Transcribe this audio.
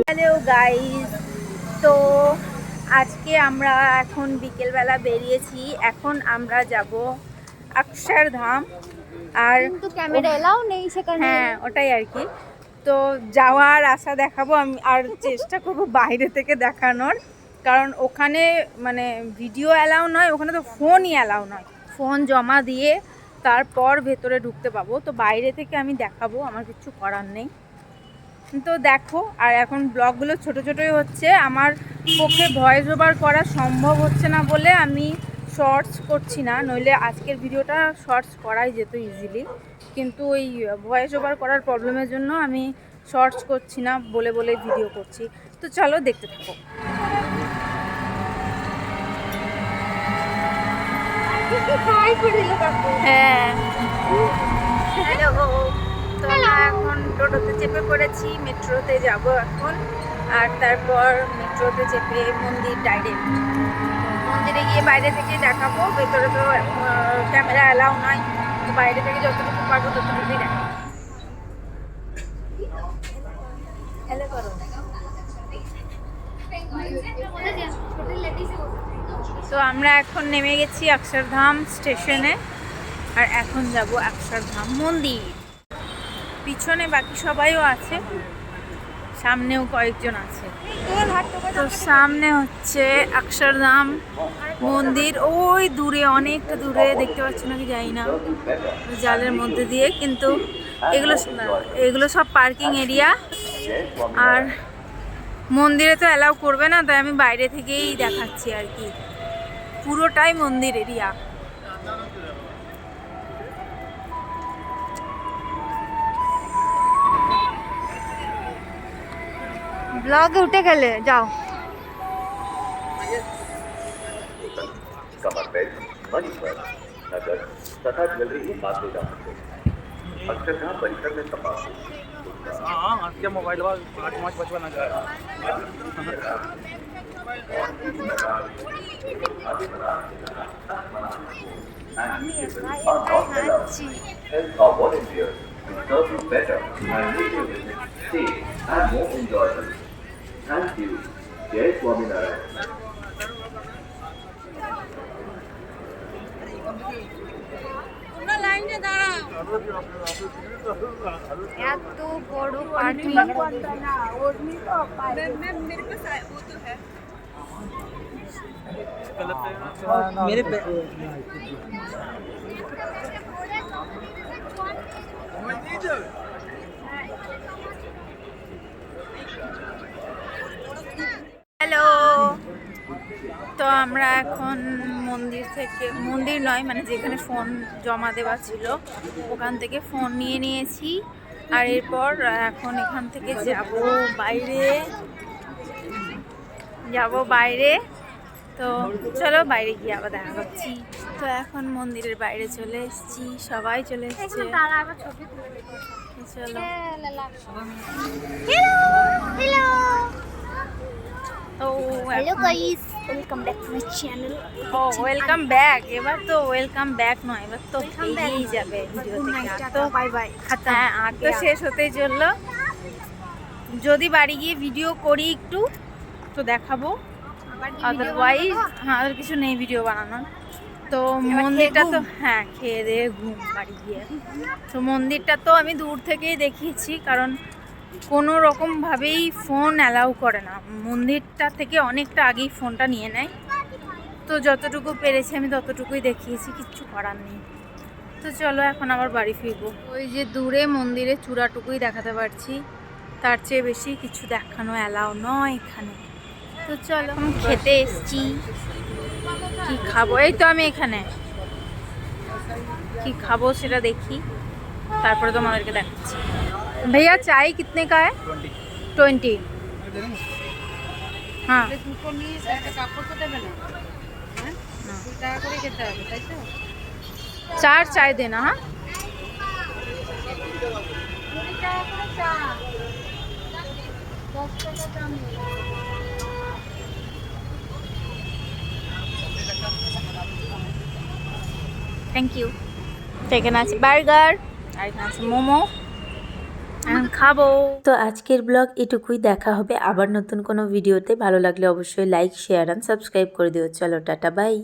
Hello guys, তো আজকে আমরা এখন বিকেলবেলা বেরিয়েছি। এখন আমরা যাব অক্ষরধাম। আর কিন্তু ক্যামেরা এলাও নেই সেখানে। হ্যাঁ, ওটাই আর কি। তো যাওয়ার আশা দেখাবো আমি, আর চেষ্টা করব বাইরে থেকে দেখানোর, কারণ ওখানে মানে ভিডিও অ্যালাউ নয়, ওখানে তো ফোনই অ্যালাউ নয়। ফোন জমা দিয়ে তারপর ভেতরে ঢুকতে পাবো। তো বাইরে থেকে আমি দেখাবো, আমার কিছু করার নেই। তো দেখো, আর এখন ব্লগগুলো ছোট ছোটোই হচ্ছে, আমার পক্ষে ভয়েস ওভার করা সম্ভব হচ্ছে না বলে আমি শর্টস করছি না, নইলে আজকের ভিডিওটা শর্টস করাই যেত ইজিলি, কিন্তু ওই ভয়েস ওভার করার প্রবলেমের জন্য আমি শর্টস করছি না, বলে বলে ভিডিও করছি। তো চলো দেখতে থাকো। হ্যাঁ, হ্যালো। তো আমরা এখন টোটোতে চেপে পড়েছি, মেট্রোতে যাব এখন। আর তারপর মেট্রোতে চেপে মন্দির ডাইরেক্ট। মন্দিরে গিয়ে বাইরে থেকে দেখাবো, ভেতরে তো ক্যামেরা অ্যালাউ নয়। তো বাইরে থেকে যতটুকু পারবো ততটুকুই দেখাবো। হ্যালো করো। তো আমরা এখন নেমে গেছি অক্ষরধাম স্টেশনে, আর এখন যাব অক্ষরধাম মন্দির। পিছনে বাকি সবাইও আছে, সামনেও কয়েকজন আছে। তো সামনে হচ্ছে অক্ষরধাম মন্দির, ওই দূরে, অনেকটা দূরে দেখতে পাচ্ছ নাকি জানি না, জালের মধ্যে দিয়ে। কিন্তু এগুলো সব পার্কিং এরিয়া, আর মন্দিরে তো অ্যালাউ করবে না, তাই আমি বাইরে থেকেই দেখাচ্ছি আর কি। পুরোটাই মন্দির এরিয়া। ব্লগে উঠে গেলে যাও। कमर बेल्ट, मनी पर्स, नकद तथा ज्वेलरी ही बात ले जा सकते हैं। अक्षरधाम परिसर में तपास क्या मोबाइल 8-5 ना जाए। Help our volunteers to serve you better and make your visit safe and more enjoyable. Thank you. Jai Swaminarayan. এত বড় পার্টি। मेरे पे হ্যালো। তো আমরা এখন মন্দির নয়, মানে যেখানে ফোন জমা দেওয়া ছিল ওখান থেকে ফোন নিয়ে নিয়েছি। আর এরপর এখন এখান থেকে যাব বাইরে। তো চলো বাইরে গিয়ে আবার দেখা করছি। তো এখন মন্দিরের বাইরে চলে এসেছি, সবাই চলে এসেছে। চলো। Hello guys, welcome back to my channel. Oh welcome back. এবার তো ওয়েলকাম ব্যাক নয়, এবার তো বেরিয়েই যাবে ভিডিও থেকে। তো বাই বাই। হ্যাঁ, আর তো শেষ হতেই চললো। যদি বাড়ি গিয়ে ভিডিও করি একটু তো দেখাবো, আদারওয়াইজ হ্যাঁ আর কিছু নেই ভিডিও বানানোর। তো মন্দিরটা তো হ্যাঁ, খেয়ে দিয়ে ঘুম বাড়ি গিয়ে। তো মন্দিরটা তো আমি দূর থেকেই দেখিয়েছি, কারণ কোনো রকমভাবেই ফোন অ্যালাউ করে না। মন্দিরটা থেকে অনেকটা আগেই ফোনটা নিয়ে নেয়। তো যতটুকু পেরেছি আমি ততটুকুই দেখিয়েছি, কিচ্ছু করার নেই। তো চলো এখন আবার বাড়ি ফিরবো। ওই যে দূরে মন্দিরের চূড়াটুকুই দেখাতে পারছি, তার চেয়ে বেশি কিছু দেখানো অ্যালাউ নয় এখানে। তো চলো, খেতে এসছি। কি খাবো, এই তো আমি এখানে কি খাবো সেটা দেখি, তারপরে তোমাদেরকে দেখাচ্ছি। भैया चाय कितने का है? 20। हाँ, 4 चाय देना। हाँ, থ্যাংক ইউ। এখানে আছে বার্গার, আর এখানে আছে মোমো, এখন খাবো। তো আজকের ব্লগ এটুকুই, দেখা হবে আবার নতুন কোনো ভিডিওতে। ভালো লাগলে অবশ্যই লাইক শেয়ার অ্যান্ড সাবস্ক্রাইব করে দিও। চলো টাটা বাই।